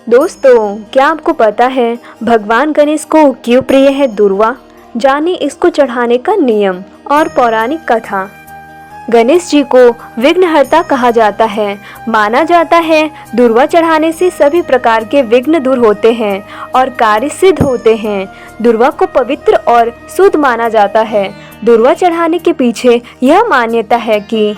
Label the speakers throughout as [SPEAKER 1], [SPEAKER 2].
[SPEAKER 1] दोस्तों, क्या आपको पता है भगवान गणेश को क्यों प्रिय है दुर्वा? जानिए इसको चढ़ाने का नियम और पौराणिक कथा। गणेश जी को विघ्नहर्ता कहा जाता है। माना जाता है दुर्वा चढ़ाने से सभी प्रकार के विघ्न दूर होते हैं और कार्य सिद्ध होते हैं। दुर्वा को पवित्र और शुद्ध माना जाता है। दुर्वा चढ़ाने के पीछे यह मान्यता है कि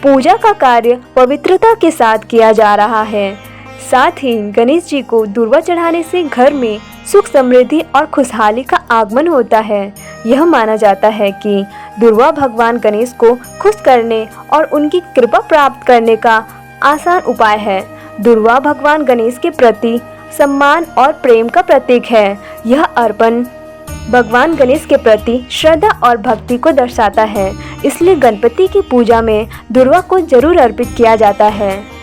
[SPEAKER 1] पूजा का कार्य पवित्रता के साथ किया जा रहा है। साथ ही गणेश जी को दुर्वा चढ़ाने से घर में सुख समृद्धि और खुशहाली का आगमन होता है। यह माना जाता है कि दुर्वा भगवान गणेश को खुश करने और उनकी कृपा प्राप्त करने का आसान उपाय है। दुर्वा भगवान गणेश के प्रति सम्मान और प्रेम का प्रतीक है। यह अर्पण भगवान गणेश के प्रति श्रद्धा और भक्ति को दर्शाता है। इसलिए गणपति की पूजा में दुर्वा को जरूर अर्पित किया जाता है।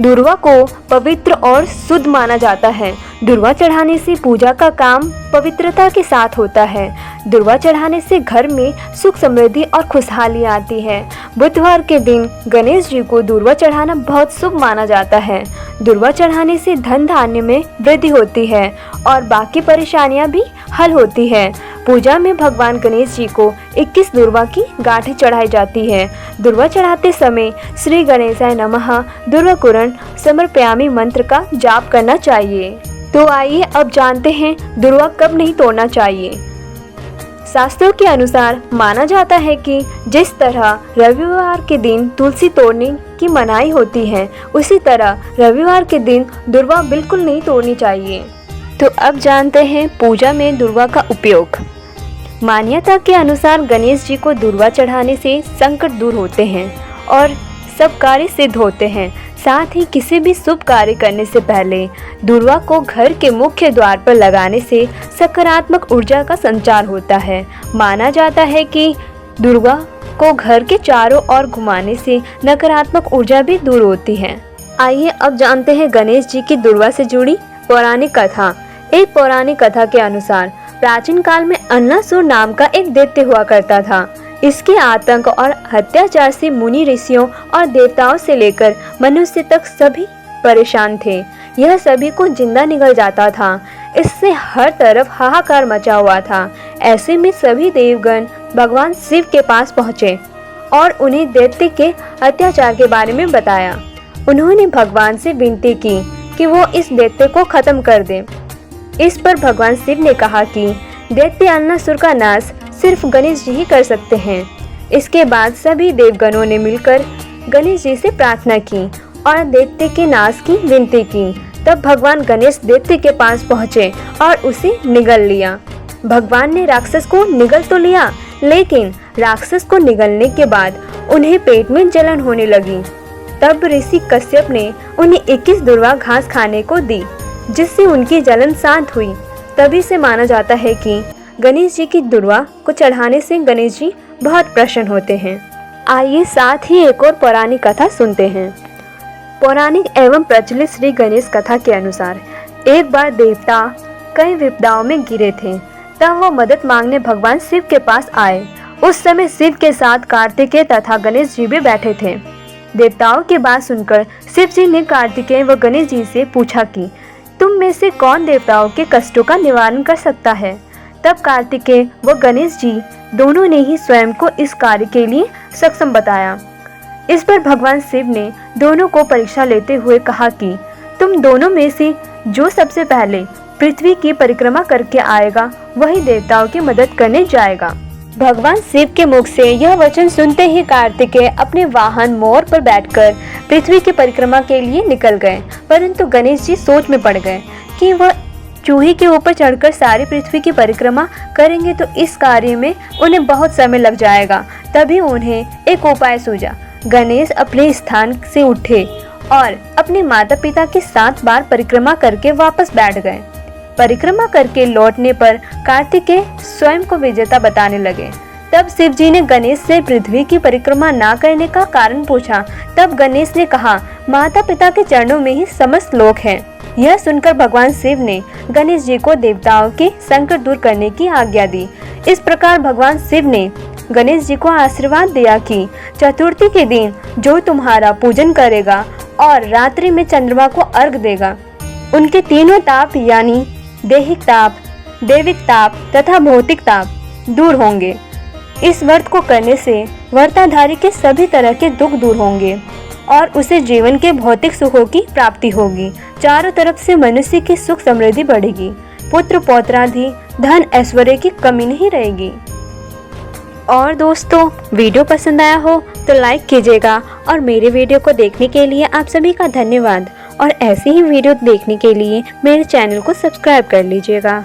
[SPEAKER 1] दुर्वा को पवित्र और शुद्ध माना जाता है। दुर्वा चढ़ाने से पूजा का काम पवित्रता के साथ होता है। दुर्वा चढ़ाने से घर में सुख समृद्धि और खुशहाली आती है। बुधवार के दिन गणेश जी को दुर्वा चढ़ाना बहुत शुभ माना जाता है। दुर्वा चढ़ाने से धन धान्य में वृद्धि होती है और बाकी परेशानियां भी हल होती है। पूजा में भगवान गणेश जी को 21 दुर्वा की गांठें चढ़ाई जाती है। दुर्वा चढ़ाते समय श्री गणेशाय नमः दुर्वाकुरन समर्पयामि मंत्र का जाप करना चाहिए। तो आइए अब जानते हैं दुर्वा कब नहीं तोड़ना चाहिए। शास्त्रों के अनुसार माना जाता है कि जिस तरह रविवार के दिन तुलसी तोड़ने की मनाही होती है, उसी तरह रविवार के दिन दुर्वा बिल्कुल नहीं तोड़नी चाहिए। तो अब जानते हैं पूजा में दुर्वा का उपयोग। मान्यता के अनुसार गणेश जी को दुर्वा चढ़ाने से संकट दूर होते हैं और सब कार्य सिद्ध होते हैं। साथ ही किसी भी शुभ कार्य करने से पहले दुर्वा को घर के मुख्य द्वार पर लगाने से सकारात्मक ऊर्जा का संचार होता है। माना जाता है कि दुर्वा को घर के चारों ओर घुमाने से नकारात्मक ऊर्जा भी दूर होती है। आइए अब जानते हैं गणेश जी की दुर्वा से जुड़ी पौराणिक कथा। एक पौराणिक कथा के अनुसार प्राचीन काल में अन्नासुर नाम का एक दैत्य हुआ करता था। इसके आतंक और अत्याचार से मुनि ऋषियों और देवताओं से लेकर मनुष्य तक सभी परेशान थे। यह सभी को जिंदा निगल जाता था। इससे हर तरफ हाहाकार मचा हुआ था। ऐसे में सभी देवगण भगवान शिव के पास पहुँचे और उन्हें दैत्य के अत्याचार के बारे में बताया। उन्होंने भगवान से विनती की कि वो इस दैत्य को खत्म कर दे। इस पर भगवान शिव ने कहा कि दैत्य अन्नासुर का नाश सिर्फ गणेश जी ही कर सकते हैं। इसके बाद सभी देवगणों ने मिलकर गणेश जी से प्रार्थना की और दैत्य के नाश की विनती की। तब भगवान गणेश दैत्य के पास पहुँचे और उसे निगल लिया। भगवान ने राक्षस को निगल तो लिया, लेकिन राक्षस को निगलने के बाद उन्हें पेट में जलन होने लगी। तब ऋषि कश्यप ने उन्हें 21 दुर्वा घास खाने को दी, जिससे उनकी जलन शांत हुई। तभी से माना जाता है कि गणेश जी की दुर्वा को चढ़ाने से गणेश जी बहुत प्रसन्न होते हैं। आइए साथ ही एक और पौराणिक कथा सुनते हैं। पौराणिक एवं प्रचलित श्री गणेश कथा के अनुसार एक बार देवता कई विपदाओं में घिरे थे। तब वो मदद मांगने भगवान शिव के पास आए। उस समय शिव के साथ कार्तिकेय तथा गणेश जी भी बैठे थे। देवताओं की बात सुनकर शिव जी ने कार्तिकेय व गणेश जी से पूछा कि तुम में से कौन देवताओं के कष्टों का निवारण कर सकता है। तब कार्तिकेय व गणेश जी दोनों ने ही स्वयं को इस कार्य के लिए सक्षम बताया। इस पर भगवान शिव ने दोनों को परीक्षा लेते हुए कहा कि तुम दोनों में से जो सबसे पहले पृथ्वी की परिक्रमा करके आएगा, वही देवताओं की मदद करने जाएगा। भगवान शिव के मुख से यह वचन सुनते ही कार्तिकेय अपने वाहन मोर पर बैठकर पृथ्वी की परिक्रमा के लिए निकल गए। परंतु गणेश जी सोच में पड़ गए कि वह चूहे के ऊपर चढ़कर सारी पृथ्वी की परिक्रमा करेंगे तो इस कार्य में उन्हें बहुत समय लग जाएगा। तभी उन्हें एक उपाय सूझा। गणेश अपने स्थान से उठे और अपने माता पिता के 7 बार परिक्रमा करके वापस बैठ गए। परिक्रमा करके लौटने पर कार्तिकेय स्वयं को विजेता बताने लगे। तब शिव जी ने गणेश से पृथ्वी की परिक्रमा ना करने का कारण पूछा। तब गणेश ने कहा, माता पिता के चरणों में ही समस्त लोक हैं। यह सुनकर भगवान शिव ने गणेश जी को देवताओं के संकट दूर करने की आज्ञा दी। इस प्रकार भगवान शिव ने गणेश जी को आशीर्वाद दिया कि चतुर्थी के दिन जो तुम्हारा पूजन करेगा और रात्रि में चंद्रमा को अर्घ देगा, उनके तीनों ताप यानी दैहिक ताप, दैविक ताप तथा भौतिक ताप दूर होंगे। इस व्रत को करने से व्रताधारी के सभी तरह के दुख दूर होंगे और उसे जीवन के भौतिक सुखों की प्राप्ति होगी। चारों तरफ से मनुष्य की सुख समृद्धि बढ़ेगी, पुत्र पौत्रादि धन ऐश्वर्य की कमी नहीं रहेगी। और दोस्तों, वीडियो पसंद आया हो तो लाइक कीजिएगा और मेरे वीडियो को देखने के लिए आप सभी का धन्यवाद। और ऐसे ही वीडियो देखने के लिए मेरे चैनल को सब्सक्राइब कर लीजिएगा।